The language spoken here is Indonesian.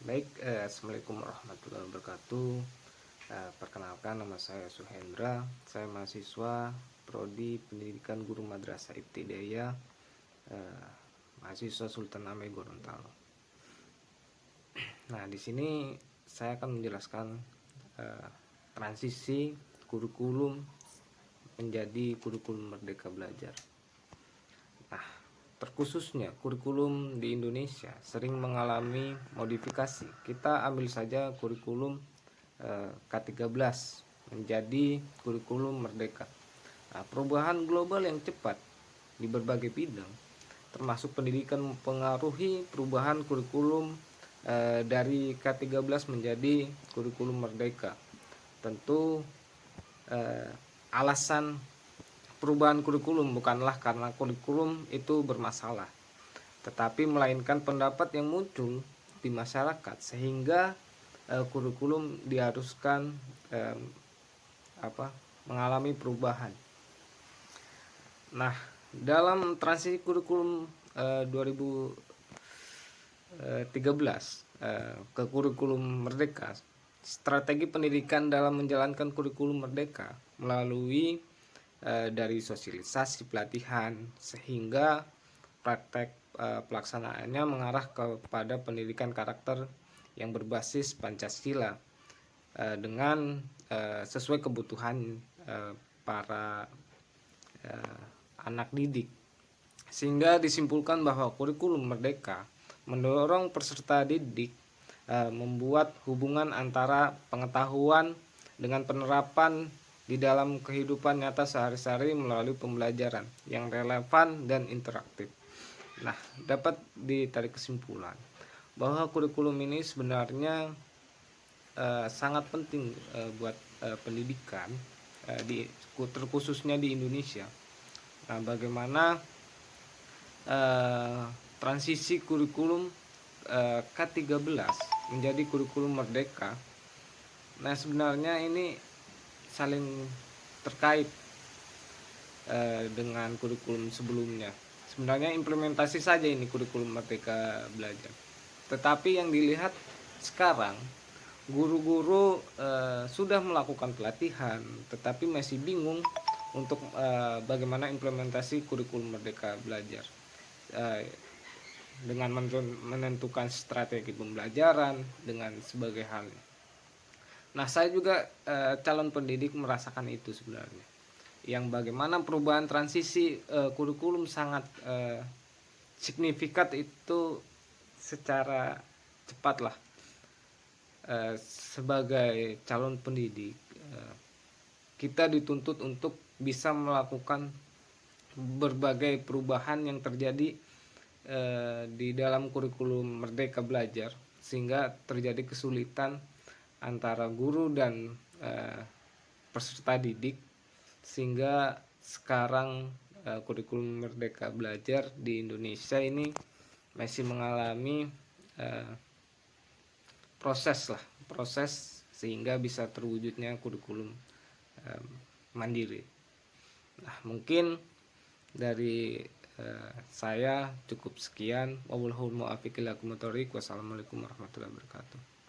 Baik, assalamualaikum warahmatullahi wabarakatuh. Perkenalkan, nama saya Suhendra. Saya mahasiswa Prodi Pendidikan Guru Madrasah Ibtidaiyah, mahasiswa Sultan Amir Gorontalo. Nah, di sini saya akan menjelaskan transisi kurikulum menjadi kurikulum Merdeka Belajar. Nah, terkhususnya kurikulum di Indonesia sering mengalami modifikasi. Kita ambil saja kurikulum K13 menjadi kurikulum Merdeka. Nah, perubahan global yang cepat di berbagai bidang, termasuk pendidikan, mempengaruhi perubahan kurikulum dari K13 menjadi kurikulum Merdeka. Tentu alasan perubahan kurikulum bukanlah karena kurikulum itu bermasalah, tetapi melainkan pendapat yang muncul di masyarakat sehingga kurikulum diharuskan mengalami perubahan. Nah, dalam transisi kurikulum 2013 ke kurikulum Merdeka, strategi pendidikan dalam menjalankan kurikulum Merdeka melalui dari sosialisasi, pelatihan, sehingga praktek pelaksanaannya mengarah kepada pendidikan karakter yang berbasis Pancasila dengan sesuai kebutuhan para anak didik, sehingga disimpulkan bahwa kurikulum Merdeka mendorong peserta didik membuat hubungan antara pengetahuan dengan penerapan di dalam kehidupan nyata sehari-hari melalui pembelajaran yang relevan dan interaktif. Nah, dapat ditarik kesimpulan bahwa kurikulum ini sebenarnya sangat penting buat pendidikan terkhususnya di Indonesia. Nah, bagaimana transisi kurikulum K13 menjadi kurikulum Merdeka. Nah, sebenarnya ini saling terkait dengan kurikulum sebelumnya. Sebenarnya implementasi saja ini kurikulum Merdeka Belajar. Tetapi yang dilihat sekarang, guru-guru sudah melakukan pelatihan, tetapi masih bingung untuk bagaimana implementasi kurikulum Merdeka Belajar dengan menentukan strategi pembelajaran dengan sebagai halnya. Nah, saya juga calon pendidik merasakan itu sebenarnya, yang bagaimana perubahan transisi kurikulum sangat signifikan itu secara cepat lah. Sebagai calon pendidik, kita dituntut untuk bisa melakukan berbagai perubahan yang terjadi di dalam kurikulum Merdeka Belajar, sehingga terjadi kesulitan antara guru dan peserta didik, sehingga sekarang kurikulum Merdeka Belajar di Indonesia ini masih mengalami proses sehingga bisa terwujudnya kurikulum mandiri. Nah, mungkin dari saya cukup sekian. Wassalamualaikum warahmatullahi wabarakatuh.